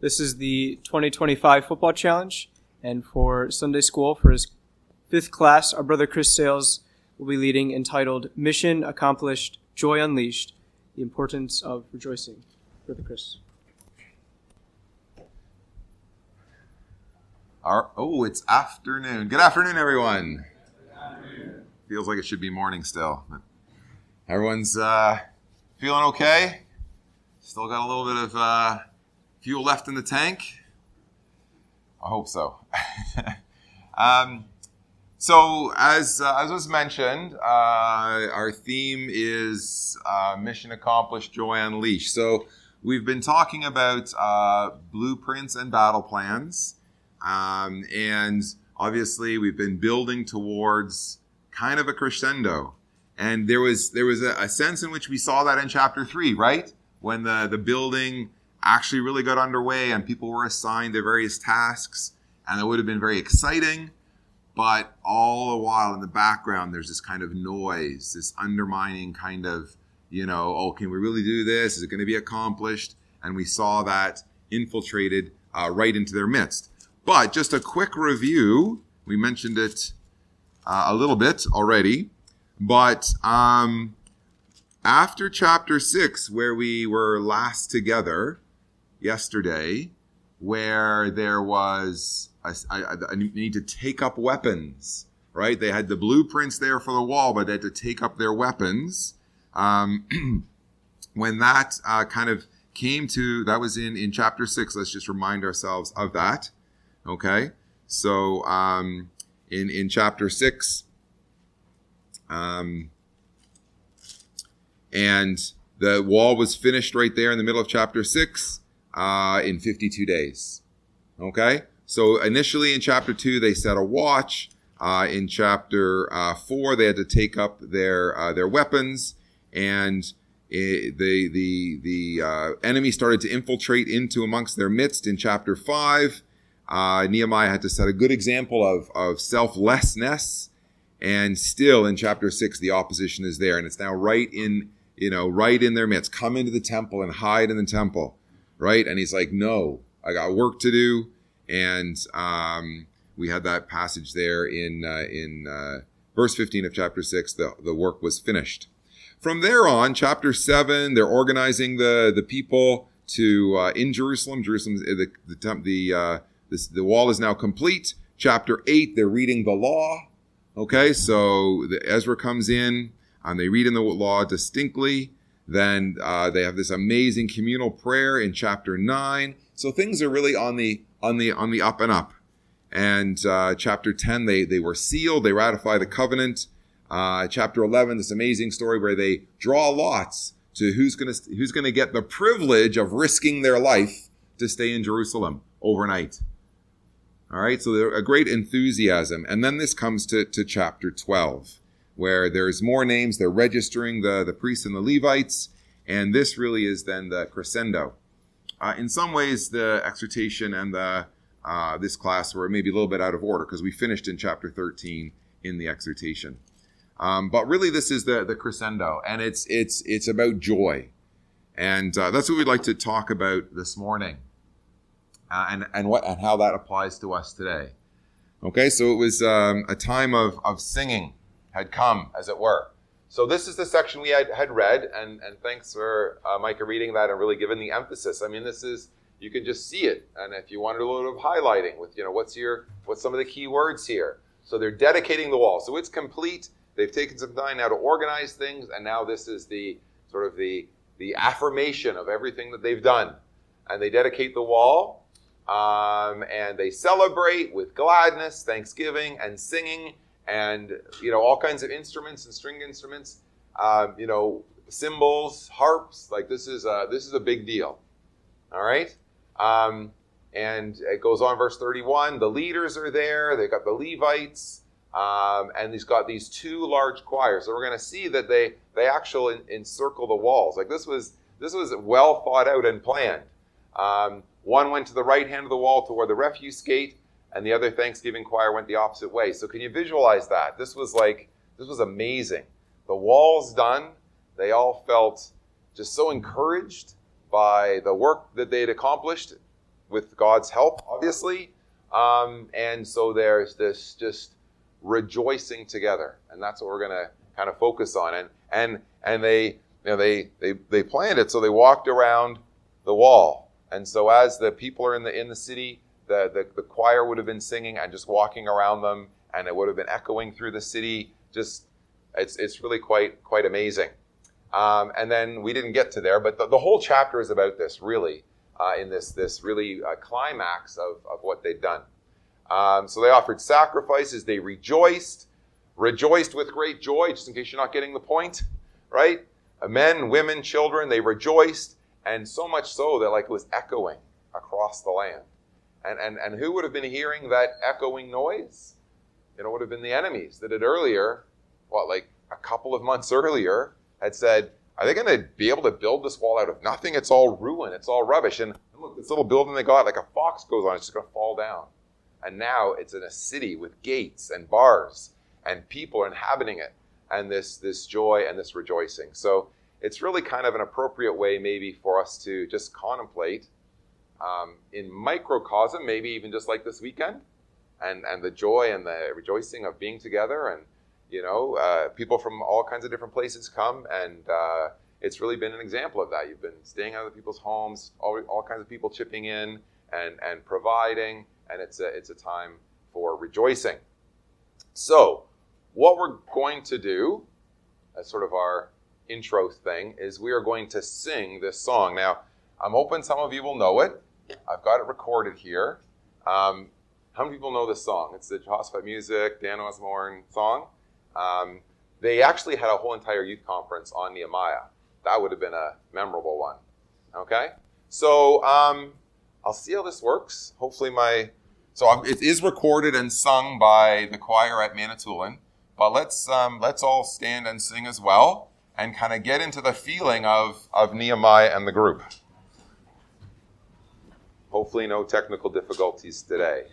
This is the 2025 Football Challenge, and for Sunday School, for his 5th class, our brother Chris Sales will be leading, entitled Mission Accomplished, Joy Unleashed, the Importance of Rejoicing. Brother Chris. It's afternoon. Good afternoon, everyone. Good afternoon. Feels like it should be morning still. But everyone's feeling okay? Still got a little bit of fuel left in the tank? I hope so. So as was mentioned, our theme is Mission Accomplished, Joy Unleashed. So we've been talking about blueprints and battle plans. And obviously we've been building towards kind of a crescendo. And there was a sense in which we saw that in chapter 3, right? When the building actually really got underway and people were assigned their various tasks, and it would have been very exciting. But all the while in the background, there's this kind of noise, this undermining kind of, can we really do this? Is it going to be accomplished? And we saw that infiltrated right into their midst. But just a quick review, we mentioned it a little bit already, but after chapter 6, where we were last together yesterday, where there was a need to take up weapons, right? They had the blueprints there for the wall, but they had to take up their weapons. When that kind of came to, that was in chapter 6, let's just remind ourselves of that. Okay, so in chapter 6, and the wall was finished right there in the middle of chapter 6 in 52 days. Okay, so initially in chapter 2 they set a watch. In chapter 4 they had to take up their weapons, and the enemy started to infiltrate into amongst their midst in chapter 5. Nehemiah had to set a good example of selflessness, and still in chapter 6 the opposition is there, and it's now right in their midst. Come into the temple and hide in the temple, right? And he's like, no, I got work to do. And we had that passage there in verse 15 of chapter 6. The work was finished. From there on, chapter 7, they're organizing the people to in Jerusalem. The wall is now complete. Chapter 8, they're reading the law. Okay, so Ezra comes in and they read in the law distinctly. Then they have this amazing communal prayer in chapter 9. So things are really on the up and up. And chapter 10, they were sealed. They ratify the covenant. Chapter 11, this amazing story where they draw lots to who's going to get the privilege of risking their life to stay in Jerusalem overnight. All right, so there's a great enthusiasm. And then this comes to chapter 12, where there's more names. They're registering the priests and the Levites, and this really is then the crescendo. In some ways, the exhortation and this class were maybe a little bit out of order because we finished in chapter 13 in the exhortation. But really, this is the crescendo, and it's about joy. And that's what we'd like to talk about this morning. And how that applies to us today. Okay, so it was a time of singing had come, as it were. So this is the section we had read, and thanks for Micah reading that and really giving the emphasis. I mean, this is, you can just see it, and if you wanted a little bit of highlighting with, what's some of the key words here. So they're dedicating the wall. So it's complete. They've taken some time now to organize things, and now this is the sort of the affirmation of everything that they've done. And they dedicate the wall. And they celebrate with gladness, thanksgiving, and singing, and all kinds of instruments and stringed instruments, cymbals, harps. Like this is a big deal. All right, and it goes on, verse 31. The leaders are there. They've got the Levites, and he's got these 2 large choirs. So we're going to see that they actually encircle the walls. Like this was well thought out and planned. One went to the right hand of the wall toward the refuse gate, and the other Thanksgiving choir went the opposite way. So can you visualize that? This was amazing. The wall's done. They all felt just so encouraged by the work that they had accomplished. with God's help, obviously. And so there's this just rejoicing together, and that's what we're going to kind of focus on. And they planned it, so they walked around the wall. And so as the people are in the city, the choir would have been singing and just walking around them, and it would have been echoing through the city. Just it's really quite amazing. And then we didn't get to there, but the whole chapter is about this, really, in this really climax of what they'd done. So they offered sacrifices, they rejoiced with great joy, just in case you're not getting the point, right? Men, women, children, they rejoiced, and so much so that it was echoing across the land. And who would have been hearing that echoing noise? It would have been the enemies that had earlier, a couple of months earlier, had said, are they going to be able to build this wall out of nothing? It's all ruin. It's all rubbish. And look, this little building they got, like a fox goes on, it's just going to fall down. And now it's in a city with gates and bars, and people are inhabiting it, and this joy and this rejoicing. So it's really kind of an appropriate way maybe for us to just contemplate in microcosm, maybe even just like this weekend, and the joy and the rejoicing of being together. And people from all kinds of different places come, and it's really been an example of that. You've been staying at other people's homes, all kinds of people chipping in and providing, and it's a time for rejoicing. So what we're going to do, as sort of our intro thing, is we are going to sing this song. Now, I'm hoping some of you will know it. I've got it recorded here. How many people know this song? It's the Jehoshaphat Music, Dan Osborne song. They actually had a whole entire youth conference on Nehemiah. That would have been a memorable one. Okay? So I'll see how this works. Hopefully it is recorded and sung by the choir at Manitoulin, but let's all stand and sing as well and kind of get into the feeling of Nehemiah and the group. Hopefully no technical difficulties today.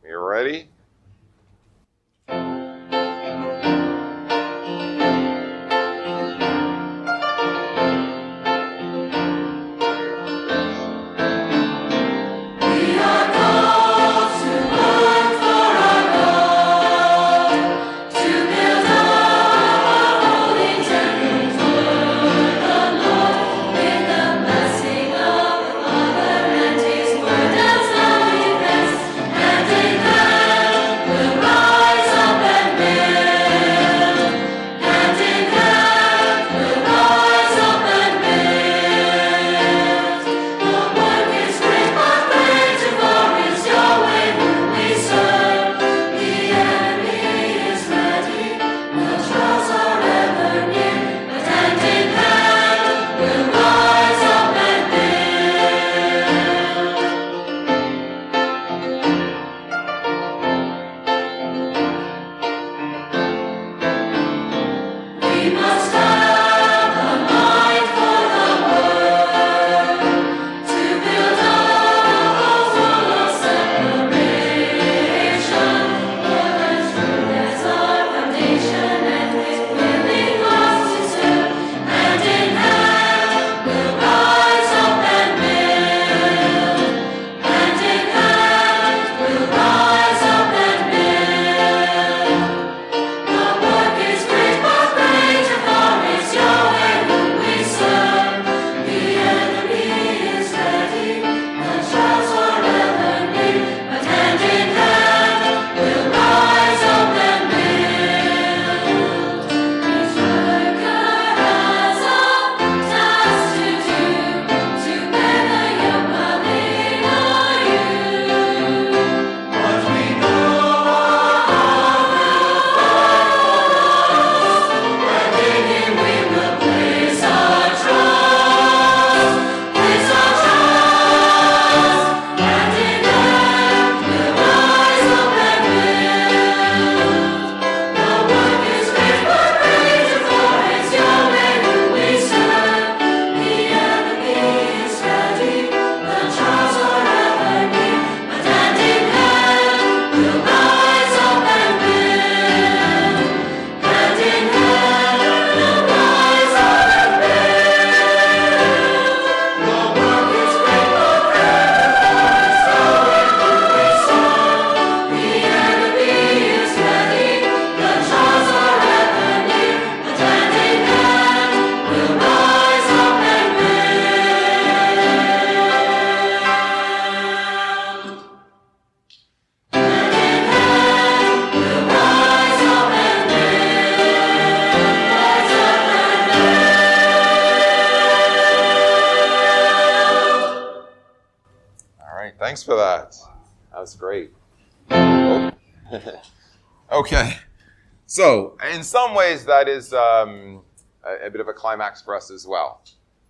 You ready? And Thanks for that. That was great. Oh. Okay. So, in some ways, that is a bit of a climax for us as well.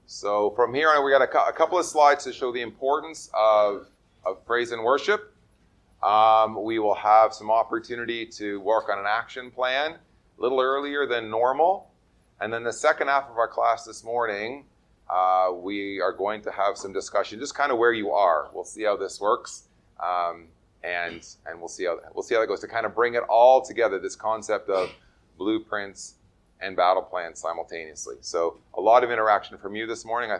So, from here on, we got a couple of slides to show the importance of praise and worship. We will have some opportunity to work on an action plan a little earlier than normal. And then the second half of our class this morning, we are going to have some discussion, just kind of where you are. We'll see how this works, and we'll see how that goes, to kind of bring it all together, this concept of blueprints and battle plans simultaneously. So a lot of interaction from you this morning,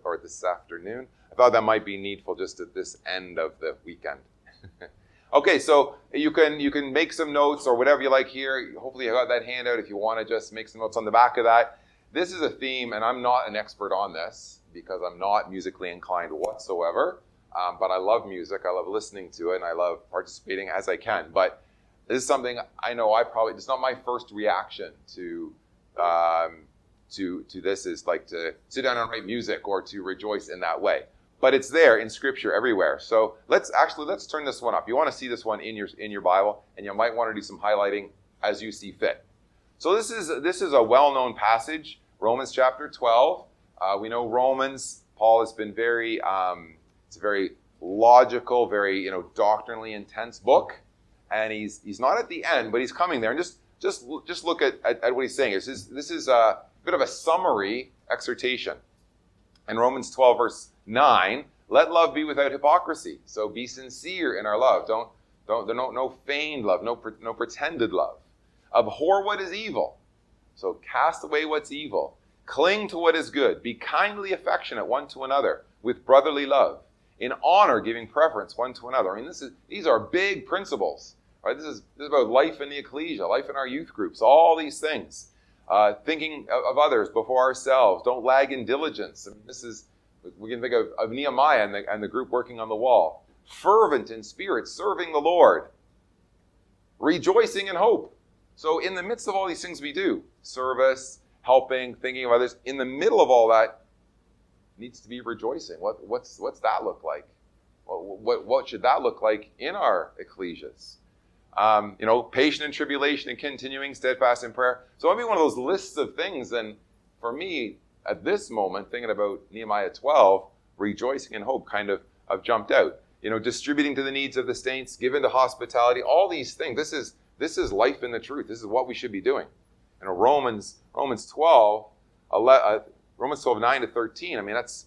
or this afternoon. I thought that might be needful just at this end of the weekend. Okay, so you can make some notes or whatever you like here. Hopefully you got that handout if you want to just make some notes on the back of that. This is a theme, and I'm not an expert on this because I'm not musically inclined whatsoever, but I love music. I love listening to it, and I love participating as I can. But this is something I know it's not my first reaction to this is like to sit down and write music or to rejoice in that way. But it's there in Scripture everywhere. So let's turn this one up. You want to see this one in your Bible, and you might want to do some highlighting as you see fit. So this is a well-known passage, Romans chapter 12. We know Romans. Paul has been very it's a very logical, very doctrinally intense book, and he's not at the end, but he's coming there. And just look at what he's saying. This is a bit of a summary exhortation. In Romans 12, verse 9, let love be without hypocrisy. So be sincere in our love. No feigned love, no pretended love. Abhor what is evil. So cast away what's evil. Cling to what is good. Be kindly affectionate one to another with brotherly love. In honor, giving preference one to another. I mean, these are big principles. Right? This is about life in the ecclesia, life in our youth groups, all these things. Thinking of others before ourselves. Don't lag in diligence. I mean, we can think of Nehemiah and the group working on the wall. Fervent in spirit, serving the Lord. Rejoicing in hope. So in the midst of all these things we do, service, helping, thinking of others, in the middle of all that needs to be rejoicing. What's that look like? What should that look like in our ecclesias? Patient in tribulation and continuing steadfast in prayer. So it'll be one of those lists of things. And for me, at this moment, thinking about Nehemiah 12, rejoicing in hope kind of jumped out. Distributing to the needs of the saints, given to hospitality, all these things. This is life in the truth. This is what we should be doing. Romans 12, 9 to 13. I mean, that's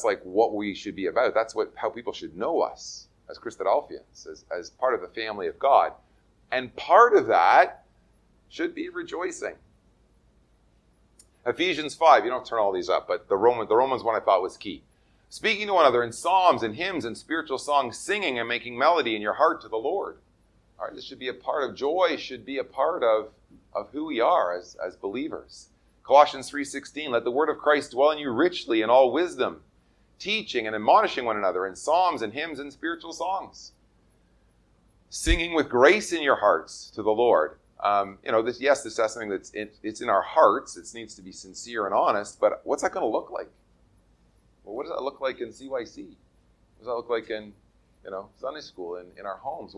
like what we should be about. That's how people should know us as Christadelphians, as part of the family of God. And part of that should be rejoicing. Ephesians 5, you don't turn all these up, but the Romans one I thought was key. Speaking to one another in psalms and hymns and spiritual songs, singing and making melody in your heart to the Lord. All right, this should be a part of joy, should be a part of who we are as believers. Colossians 3:16, let the word of Christ dwell in you richly in all wisdom, teaching and admonishing one another in psalms and hymns and spiritual songs. Singing with grace in your hearts to the Lord. This is something it's in our hearts. It needs to be sincere and honest, but what's that going to look like? Well, what does that look like in CYC? What does that look like in Sunday school, in our homes?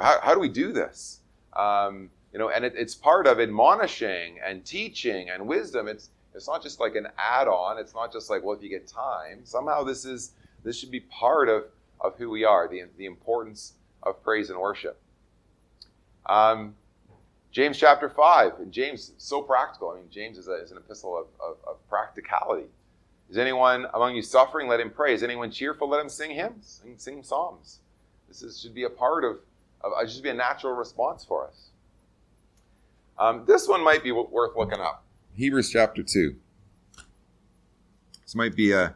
How do we do this? And it's part of admonishing and teaching and wisdom. It's not just like an add-on. It's not just like, well, if you get time. Somehow this should be part of who we are, the importance of praise and worship. James chapter 5. And James is so practical. I mean, James is an epistle of practicality. Is anyone among you suffering? Let him pray. Is anyone cheerful? Let him sing hymns, sing psalms. Should be a part of should be a natural response for us. This one might be worth looking up. Hebrews chapter 2. This might be I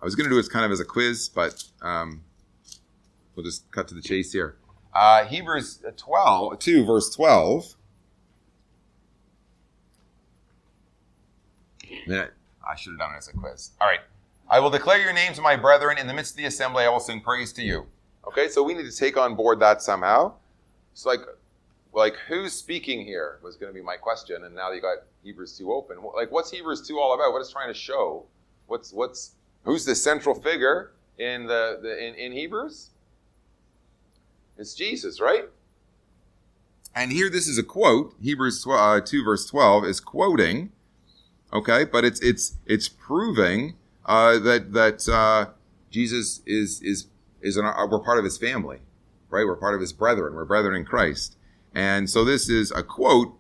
was going to do it kind of as a quiz, but we'll just cut to the chase here. Hebrews 2, verse 12. I should have done it as a quiz. All right. I will declare your names, my brethren. In the midst of the assembly, I will sing praise to you. Okay, so we need to take on board that somehow. It's like who's speaking here was going to be my question, and now you got Hebrews 2 open. Like, what's Hebrews 2 all about? What is it trying to show? Who's the central figure? in Hebrews? It's Jesus, right? And here this is a quote. Hebrews 2 verse 12 is quoting, okay, but it's proving that Jesus is we're part of his family, right? We're part of his brethren. We're brethren in Christ. And so this is a quote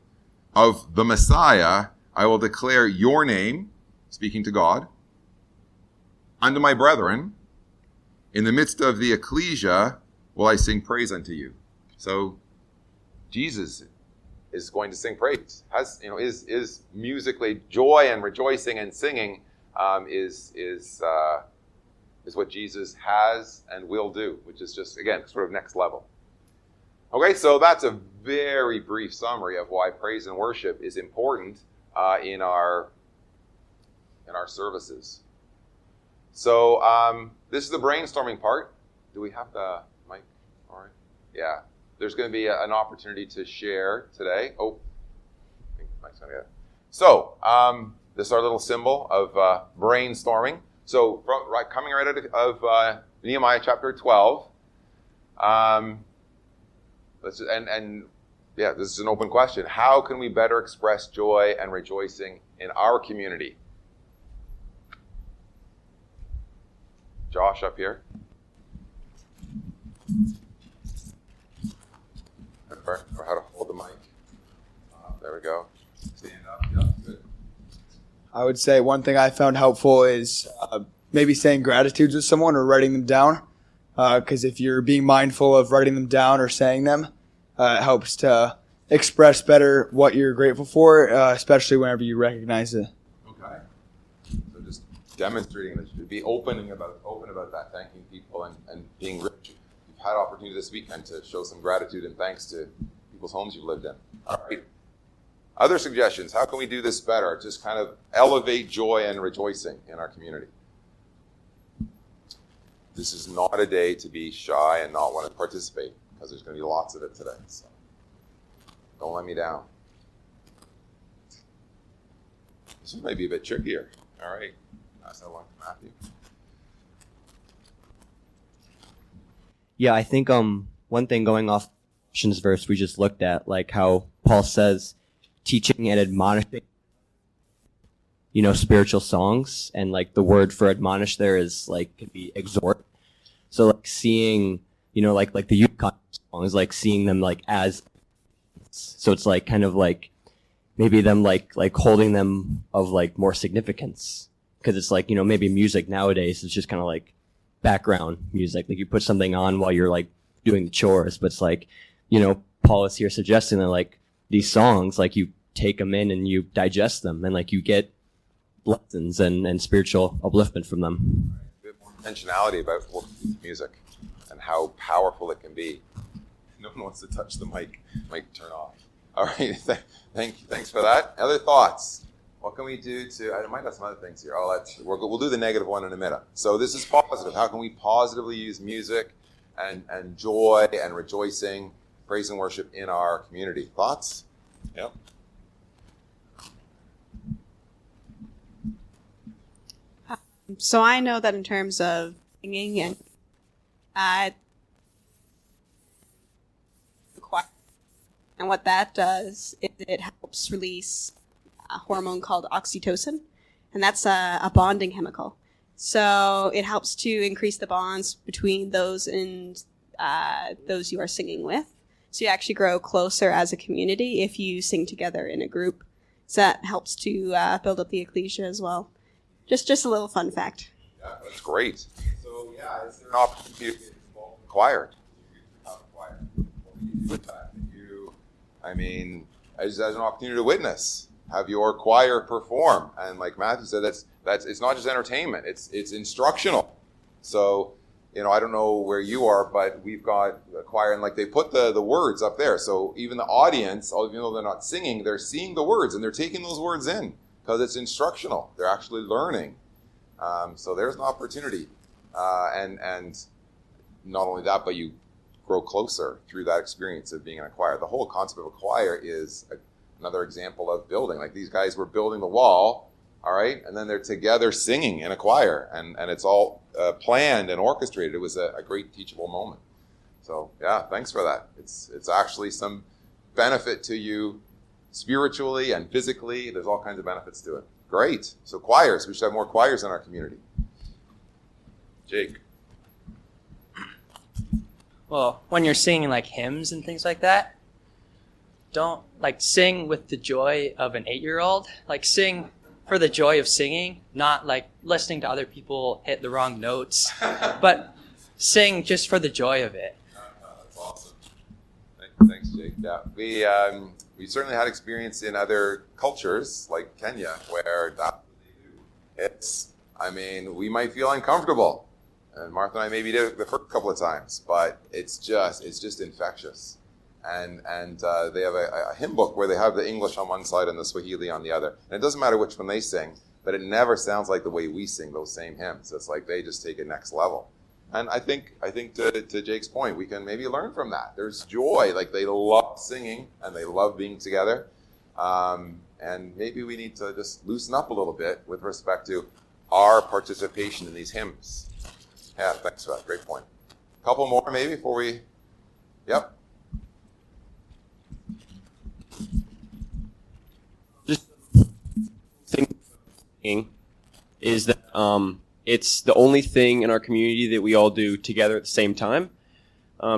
of the Messiah. I will declare your name, speaking to God, unto my brethren. In the midst of the ecclesia will I sing praise unto you. So Jesus is going to sing praise. Is musically joy and rejoicing and singing is what Jesus has and will do, which is just, again, sort of next level. Okay, so that's a very brief summary of why praise and worship is important in our services. So this is the brainstorming part. Do we have the mic? All right. Yeah. There's going to be an opportunity to share today. Oh, I think the mic's going to get it. So this is our little symbol of brainstorming. So coming right out of Nehemiah chapter 12. This is an open question. How can we better express joy and rejoicing in our community? Josh up here. Or how to hold the mic. There we go. Stand up. Yeah, good. I would say one thing I found helpful is maybe saying gratitudes with someone or writing them down. Because if you're being mindful of writing them down or saying them, it helps to express better what you're grateful for, especially whenever you recognize it. Okay. So just demonstrating this, be open about that, thanking people and being rich. You've had opportunity this weekend to show some gratitude and thanks to people's homes you've lived in. All right. Other suggestions? How can we do this better? Just kind of elevate joy and rejoicing in our community. This is not a day to be shy and not want to participate, because there's going to be lots of it today. So don't let me down. This one might be a bit trickier. All right. Pass that along to Matthew. Yeah, I think one thing going off Colossians verse we just looked at, like how Paul says teaching and admonishing, spiritual songs, and like the word for admonish there is like could be exhort. So like seeing, like the youth songs, like seeing them like as, so it's like kind of like maybe them like holding them of like more significance, because it's like maybe music nowadays is just kind of like background music, like you put something on while you're like doing the chores, but it's like Paul is here suggesting that like these songs, like you take them in and you digest them and like you get lessons and spiritual upliftment from them. A bit more intentionality about music and how powerful it can be. No one wants to touch the mic. Mic turn off. All right. Thanks for that. Other thoughts? What can we do I might have some other things here. We'll do the negative one in a minute. So this is positive. How can we positively use music and joy and rejoicing, praise and worship in our community? Thoughts? Yep. So I know that in terms of singing and choir, and what that does is it helps release a hormone called oxytocin, and that's a bonding chemical. So it helps to increase the bonds between those and those you are singing with. So you actually grow closer as a community if you sing together in a group. So that helps to build up the ecclesia as well. Just a little fun fact. Yeah, that's great. So yeah, is there an opportunity to get involved in choir? What do you do with that? As an opportunity to witness, have your choir perform, and like Matthew said, that's it's not just entertainment; it's instructional. So I don't know where you are, but we've got a choir, and like they put the words up there, so even the audience, even though they're not singing, they're seeing the words and they're taking those words in. Because it's instructional. They're actually learning. So there's an opportunity. And not only that, but you grow closer through that experience of being in a choir. The whole concept of a choir is another example of building. Like these guys were building the wall all right? And then they're together singing in a choir, and it's all planned and orchestrated. It was a great teachable moment. So, yeah, thanks for that. It's actually some benefit to you spiritually and physically. There's all kinds of benefits to it. Great. So choirs. We should have more choirs in our community. Jake. Well, when you're singing like hymns and things like that, don't like sing with the joy of an 8-year-old. Like sing for the joy of singing, not like listening to other people hit the wrong notes, but sing just for the joy of it. That's awesome. Thanks, Jake. Yeah, we certainly had experience in other cultures like Kenya where that's what they do. We might feel uncomfortable, and Martha and I maybe did it the first couple of times, but it's just infectious. And they have a hymn book where they have the English on one side and the Swahili on the other. And it doesn't matter which one they sing, but it never sounds like the way we sing those same hymns. It's like they just take it next level. And I think to Jake's point, we can maybe learn from that. There's joy, like they love singing and they love being together. And maybe we need to just loosen up a little bit with respect to our participation in these hymns. Yeah, thanks for that. Great point. A couple more maybe before we... Yep. Thing is that it's the only thing in our community that we all do together at the same time,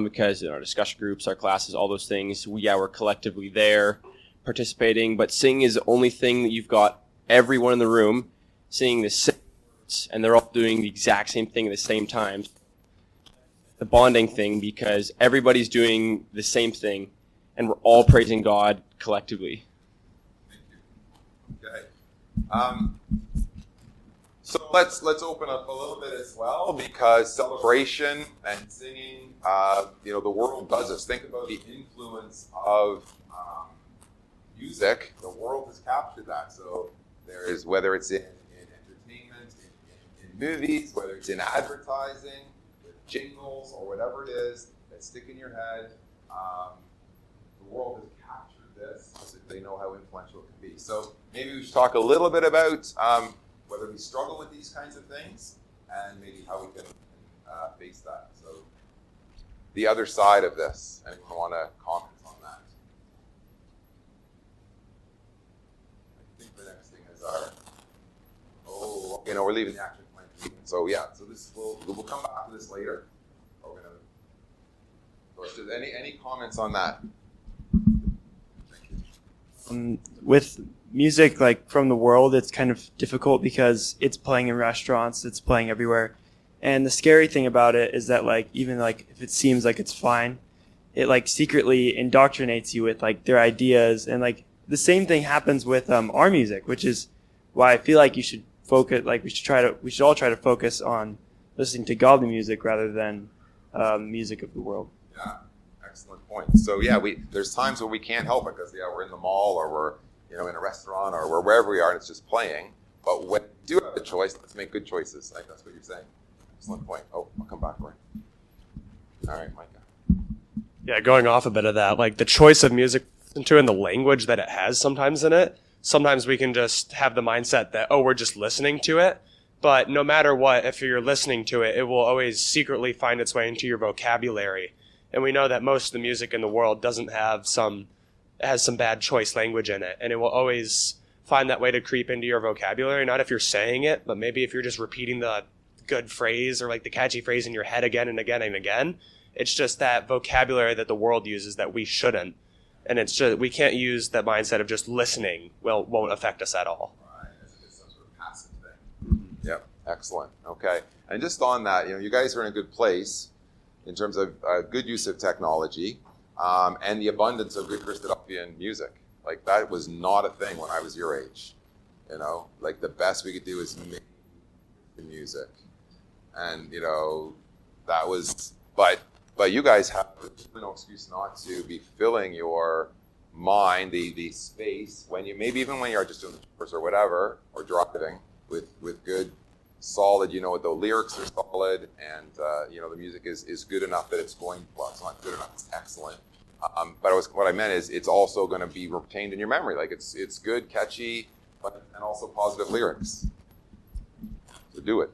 because in our discussion groups, our classes, all those things, we're collectively there participating, but singing is the only thing that you've got everyone in the room singing the same words, and they're all doing the exact same thing at the same time. The bonding thing, because everybody's doing the same thing, and we're all praising God collectively. Okay. So let's open up a little bit as well, because celebration and singing, the world does this. Think about the influence of music. The world has captured that. So there is, whether it's in entertainment, in movies, whether it's in advertising, with jingles or whatever it is that stick in your head, the world has captured this. So they know how influential it can be. So maybe we should talk a little bit about whether we struggle with these kinds of things and maybe how we can face that. So the other side of this, anyone want to comment on that? I think the next thing is we're leaving the action plan. So yeah, so this we'll come back to this later. We're gonna, any comments on that? With music like from the world, it's kind of difficult because it's playing in restaurants, it's playing everywhere, and the scary thing about it is that like even like if it seems like it's fine, it like secretly indoctrinates you with like their ideas, and like the same thing happens with our music, which is why I feel like you should focus, like we should all try to focus on listening to godly music rather than music of the world. Yeah. Excellent point. So yeah, there's times where we can't help it because we're in the mall or we're in a restaurant or we're wherever we are and it's just playing. But when we do have a choice, let's make good choices. Like that's what you're saying. Excellent point. Oh, I'll come back for it. All right, Micah. Yeah, going off a bit of that, like the choice of music into and the language that it has sometimes in it. Sometimes we can just have the mindset that we're just listening to it. But no matter what, if you're listening to it, it will always secretly find its way into your vocabulary. And we know that most of the music in the world has some bad choice language in it. And it will always find that way to creep into your vocabulary. Not if you're saying it, but maybe if you're just repeating the good phrase or like the catchy phrase in your head again and again and again. It's just that vocabulary that the world uses that we shouldn't. And it's just, we can't use that mindset of just listening won't affect us at all. Right, as if it's some sort of passive thing. Yep, excellent. Okay. And just on that, you guys are in a good place in terms of good use of technology and the abundance of good Christadelphian music. Like that was not a thing when I was your age. Like the best we could do is make music. And, that was, but you guys have no excuse not to be filling your mind, the space, maybe even when you're just doing the chores or whatever, or driving with good, solid, the lyrics are solid, and the music is good enough that it's it's not good enough, it's excellent. But what I meant is it's also going to be retained in your memory. Like it's good, catchy, and also positive lyrics. So do it.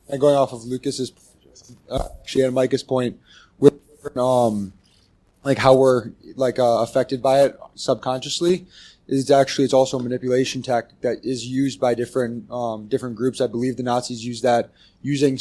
And going off of Lucas's, actually, and Micah's point, with like how we're like affected by it subconsciously, is actually it's also a manipulation tactic that is used by different groups. I believe the Nazis used that, using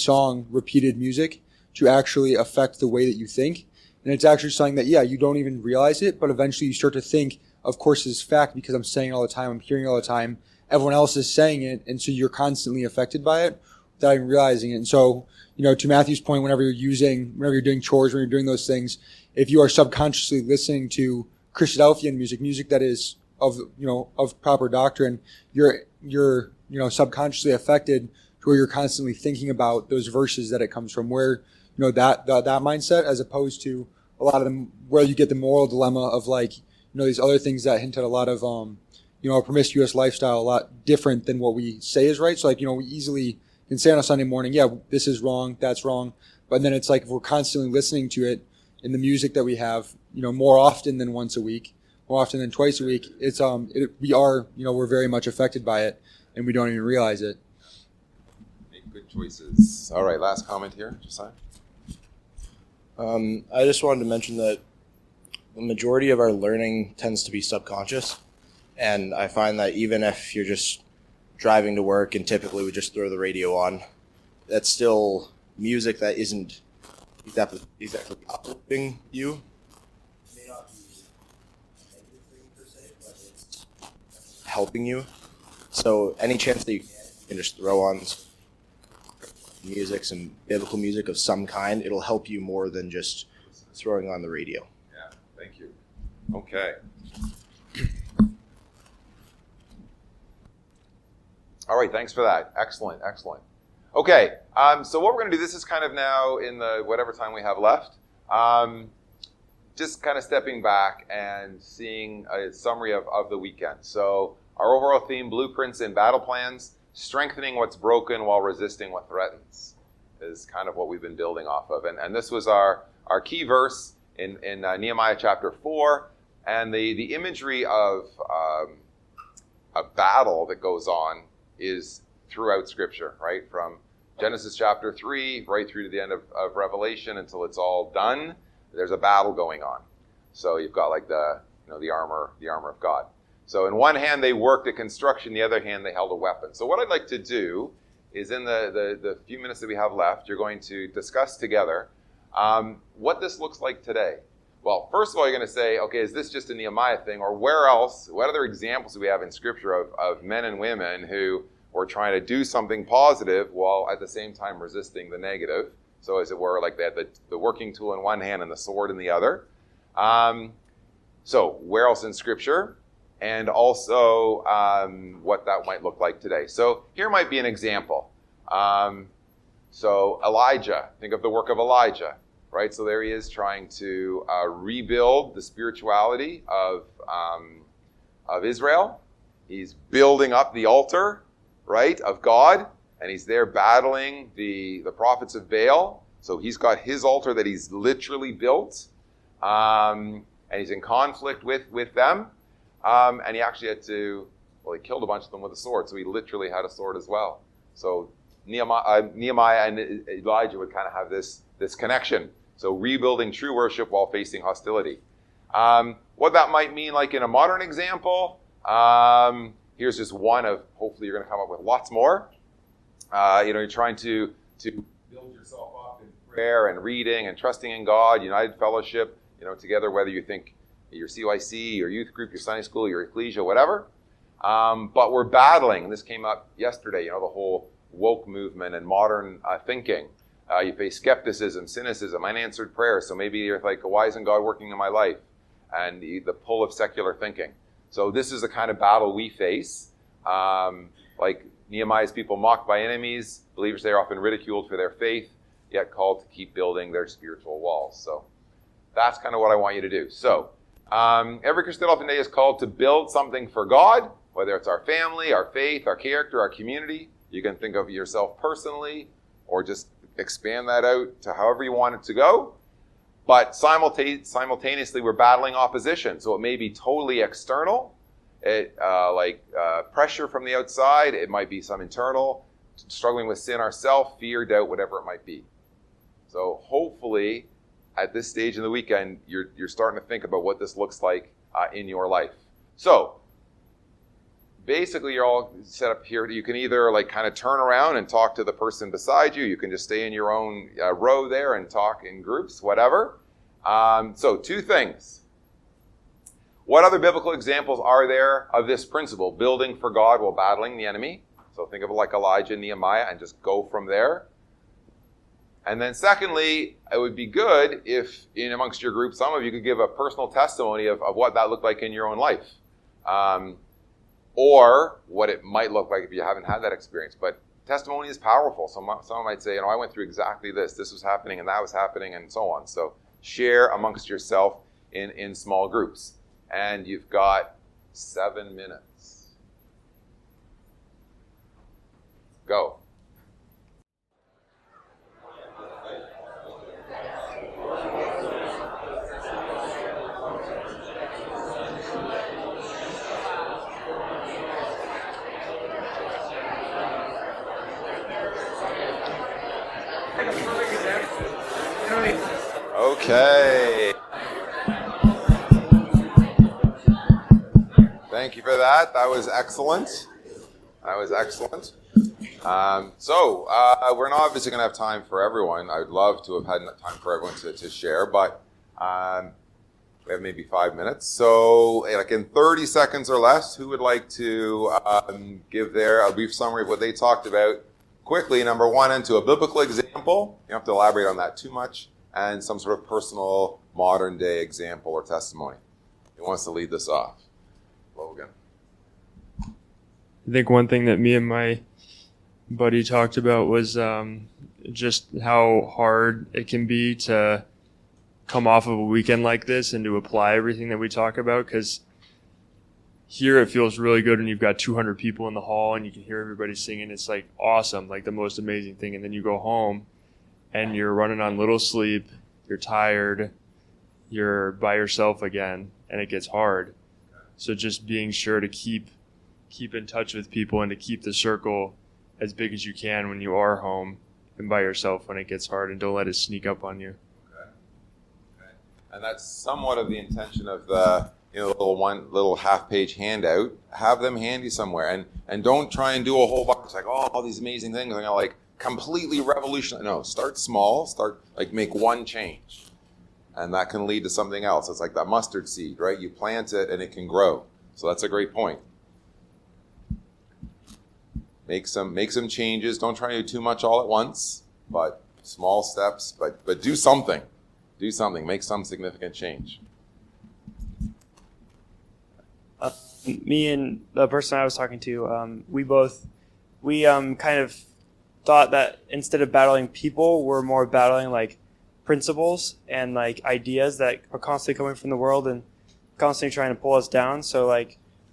repeated music to actually affect the way that you think. And it's actually something that, you don't even realize it, but eventually you start to think, of course, it's fact because I'm saying it all the time, I'm hearing it all the time, everyone else is saying it, and so you're constantly affected by it without even realizing it. And so, to Matthew's point, whenever you're doing chores, when you're doing those things, if you are subconsciously listening to Christadelphian music that is of proper doctrine, you're subconsciously affected to where you're constantly thinking about those verses that it comes from, where that mindset, as opposed to a lot of them where you get the moral dilemma of these other things that hint at a lot of a promiscuous lifestyle, a lot different than what we say is right. So we easily can say on a Sunday morning, this is wrong, that's wrong, but then it's like if we're constantly listening to it in the music that we have, more often than once a week, more often than twice a week, it's we're very much affected by it, and we don't even realize it. Make good choices. All right, last comment here, Josiah. I just wanted to mention that the majority of our learning tends to be subconscious, and I find that even if you're just driving to work and typically we just throw the radio on, that's still music that isn't exactly uplifting you. It may not be a negative thing per se, but it's helping you. So any chance that you can just throw on music, some biblical music of some kind, it'll help you more than just throwing on the radio. Yeah, thank you. Okay. All right, thanks for that. Excellent. Okay, so what we're going to do, this is kind of now in the whatever time we have left, just kind of stepping back and seeing a summary of the weekend. So our overall theme, blueprints and battle plans, strengthening what's broken while resisting what threatens, is kind of what we've been building off of. And this was our key verse in Nehemiah chapter 4, and the imagery of a battle that goes on is throughout Scripture, right? From Genesis chapter 3 right through to the end of Revelation until it's all done, there's a battle going on. So you've got like the armor of God. So in one hand they worked at construction, the other hand they held a weapon. So what I'd like to do is in the few minutes that we have left, you're going to discuss together what this looks like today. Well, first of all, you're going to say, okay, is this just a Nehemiah thing, or where else, what other examples do we have in Scripture of men and women who were trying to do something positive while at the same time resisting the negative? So as it were, like they had the working tool in one hand and the sword in the other. So where else in Scripture? And also what that might look like today. So here might be an example. So Elijah, think of the work of Elijah, right? So there he is trying to rebuild the spirituality of Israel. He's building up the altar, right, of God, and he's there battling the prophets of Baal. So he's got his altar that he's literally built, and he's in conflict with them. And he actually had to, he killed a bunch of them with a sword, so he literally had a sword as well. So Nehemiah and Elijah would kind of have this connection. So rebuilding true worship while facing hostility. What that might mean, like in a modern example, here's just one of, hopefully you're going to come up with lots more. You're trying to build yourself up in prayer and reading and trusting in God, united fellowship, together, whether you think your CYC, your youth group, your Sunday school, your ecclesia, whatever. But we're battling, and this came up yesterday, the whole woke movement and modern thinking. You face skepticism, cynicism, unanswered prayers. So maybe you're like, why isn't God working in my life? And the pull of secular thinking. So this is the kind of battle we face. Like Nehemiah's people mocked by enemies, believers they are often ridiculed for their faith, yet called to keep building their spiritual walls. So that's kind of what I want you to do. So every Christadelphian Day is called to build something for God, whether it's our family, our faith, our character, our community. You can think of yourself personally, or just expand that out to however you want it to go. But simultaneously, we're battling opposition. So it may be totally external, pressure from the outside. It might be some internal, struggling with sin ourselves, fear, doubt, whatever it might be. So hopefully, at this stage in the weekend, you're starting to think about what this looks like in your life. So basically, you're all set up here. You can either kind of turn around and talk to the person beside you. You can just stay in your own row there and talk in groups, whatever. So 2 things. What other biblical examples are there of this principle, building for God while battling the enemy? So think of it like Elijah and Nehemiah and just go from there. And then secondly, it would be good if in amongst your group, some of you could give a personal testimony of what that looked like in your own life. Or what it might look like if you haven't had that experience. But testimony is powerful. Someone might say, I went through exactly this. This was happening and that was happening and so on. So share amongst yourself in small groups. And you've got 7 minutes. Go. Okay. Thank you for that. That was excellent. So we're not obviously going to have time for everyone. I would love to have had time for everyone to share, but we have maybe 5 minutes. So in 30 seconds or less, who would like to give a brief summary of what they talked about quickly, number 1, into a biblical example. You don't have to elaborate on that too much. And some sort of personal, modern-day example or testimony. Who wants to lead this off? Logan. I think one thing that me and my buddy talked about was just how hard it can be to come off of a weekend like this and to apply everything that we talk about, because here it feels really good when you've got 200 people in the hall and you can hear everybody singing. It's awesome, the most amazing thing. And then you go home and you're running on little sleep, you're tired, you're by yourself again, and it gets hard. So just being sure to keep in touch with people and to keep the circle as big as you can when you are home and by yourself when it gets hard, and don't let it sneak up on you. Okay. And that's somewhat of the intention of the little half-page handout. Have them handy somewhere, and don't try and do a whole bunch all these amazing things. Completely revolutionary. No, start small. Make one change. And that can lead to something else. It's like that mustard seed, right? You plant it and it can grow. So that's a great point. Make some changes. Don't try to do too much all at once, but small steps, but do something. Do something. Make some significant change. Me and the person I was talking to, we kind of thought that instead of battling people, we're more battling principles and ideas that are constantly coming from the world and constantly trying to pull us down. So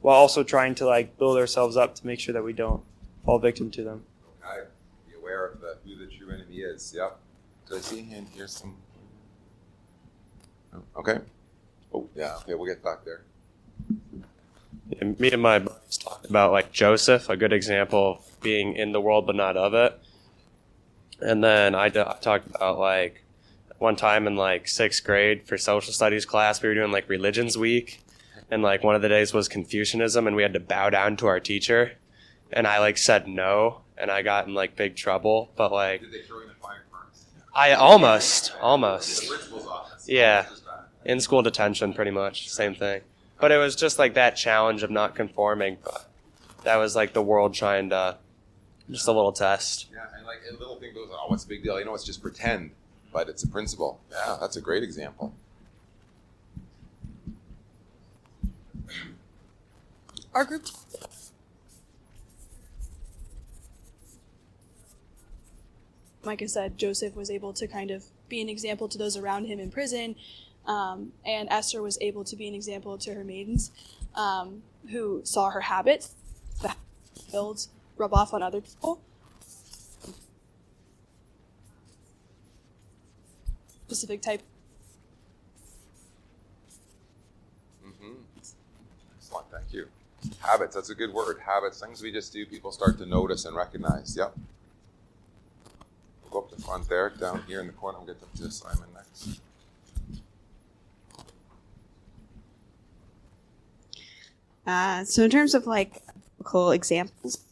while also trying to build ourselves up to make sure that we don't fall victim to them. Okay. Be aware of who the true enemy is. Yep. Did I see a hand here? Okay. Oh yeah. Okay, we'll get back there. And me and my buddies talked about Joseph, a good example of being in the world but not of it. And then I talked about one time in 6th grade for social studies class, we were doing religions week, and one of the days was Confucianism, and we had to bow down to our teacher, and I said no, and I got in big trouble. But did they throw you in the fire first? I almost. The principal's office. Yeah, in school detention, pretty much same thing. But it was just that challenge of not conforming. But that was the world trying to, just a little test. Yeah, and a little thing goes, what's the big deal? It's just pretend, but it's a principle. Yeah, that's a great example. Our group. Micah said Joseph was able to kind of be an example to those around him in prison. And Esther was able to be an example to her maidens who saw her habits, the builds, rub off on other people. Specific type. Excellent, thank you. Habits, that's a good word. Habits, things we just do, people start to notice and recognize. Yep. We'll go up to front there, down here in the corner. We'll get to Simon next. So in terms of like biblical examples,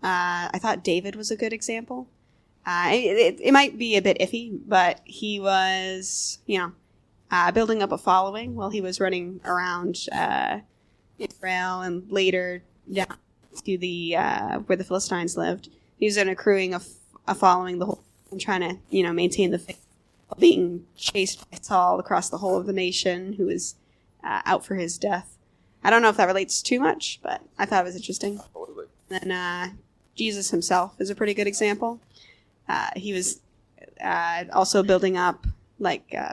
I thought David was a good example. It might be a bit iffy, but he was, building up a following while he was running around Israel and later down to the where the Philistines lived. He was accruing a following the whole and trying to maintain the faith while being chased by Saul across the whole of the nation, who was out for his death. I don't know if that relates too much, but I thought it was interesting. Totally. And then Jesus himself is a pretty good example. He was also building up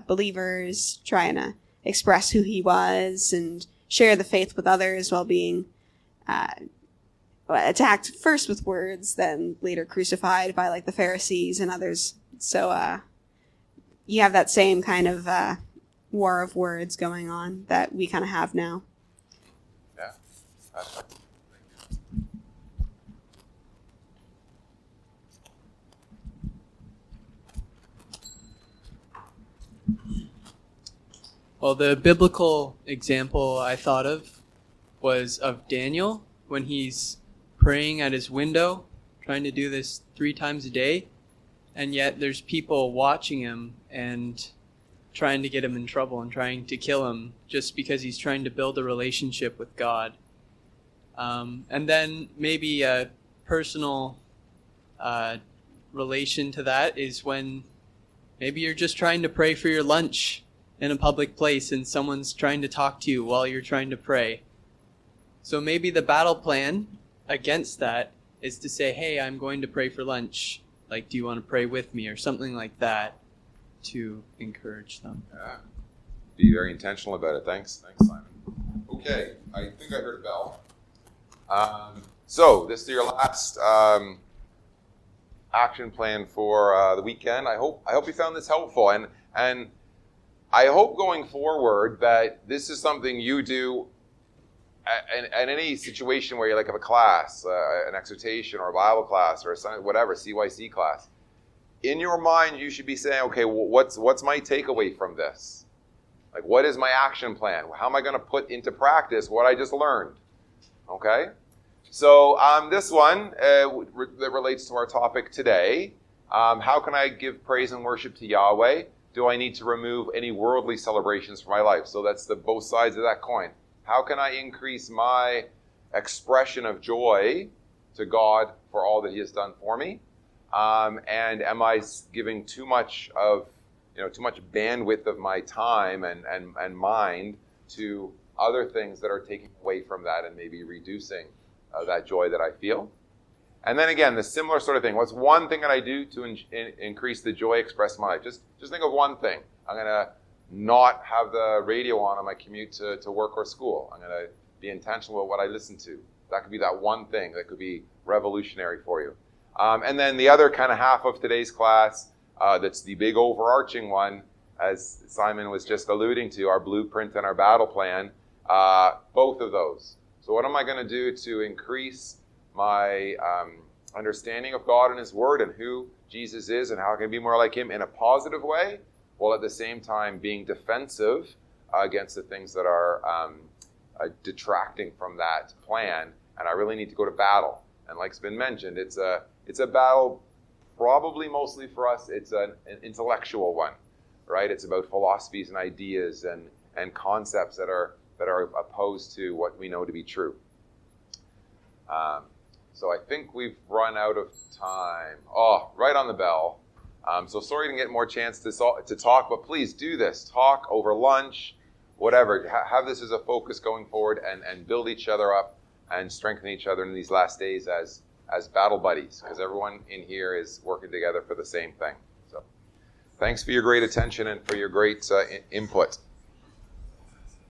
believers, trying to express who he was and share the faith with others while being attacked first with words, then later crucified by the Pharisees and others. So you have that same kind of war of words going on that we kind of have now. Yeah. Well, the biblical example I thought of was of Daniel when he's praying at his window, trying to do this 3 times a day, and yet there's people watching him and trying to get him in trouble and trying to kill him just because he's trying to build a relationship with God. And then maybe a personal relation to that is when maybe you're just trying to pray for your lunch in a public place and someone's trying to talk to you while you're trying to pray. So maybe the battle plan against that is to say, hey, I'm going to pray for lunch. Do you want to pray with me or something like that to encourage them? Yeah. Be very intentional about it. Thanks, Simon. Okay, I think I heard a bell. So this is your last action plan for the weekend. I hope you found this helpful, and I hope going forward that this is something you do at any situation where you have a class, an exhortation or a Bible class or whatever, CYC class. In your mind, you should be saying, okay, well, what's my takeaway from this? What is my action plan? How am I going to put into practice what I just learned? Okay? So this one that relates to our topic today, how can I give praise and worship to Yahweh? Do I need to remove any worldly celebrations from my life? So that's both sides of that coin. How can I increase my expression of joy to God for all that He has done for me? And am I giving too much bandwidth of my time and mind to other things that are taking away from that and maybe reducing that joy that I feel? And then again, the similar sort of thing. What's one thing that I do to increase the joy expressed in my life? Just think of one thing. I'm going to not have the radio on my commute to work or school. I'm going to be intentional about what I listen to. That could be that one thing that could be revolutionary for you. And then the other kind of half of today's class, that's the big overarching one, as Simon was just alluding to, our blueprint and our battle plan, both of those. So what am I going to do to increase my understanding of God and His Word and who Jesus is and how I can be more like Him in a positive way, while at the same time being defensive against the things that are detracting from that plan. And I really need to go to battle. And like's been mentioned, it's a battle probably mostly for us. It's an intellectual one, right? It's about philosophies and ideas and concepts that are opposed to what we know to be true. So I think we've run out of time. Oh, right on the bell. So sorry to get more chance to talk, but please do this. Talk over lunch, whatever. Have this as a focus going forward and build each other up and strengthen each other in these last days as battle buddies, because everyone in here is working together for the same thing. So thanks for your great attention and for your great input.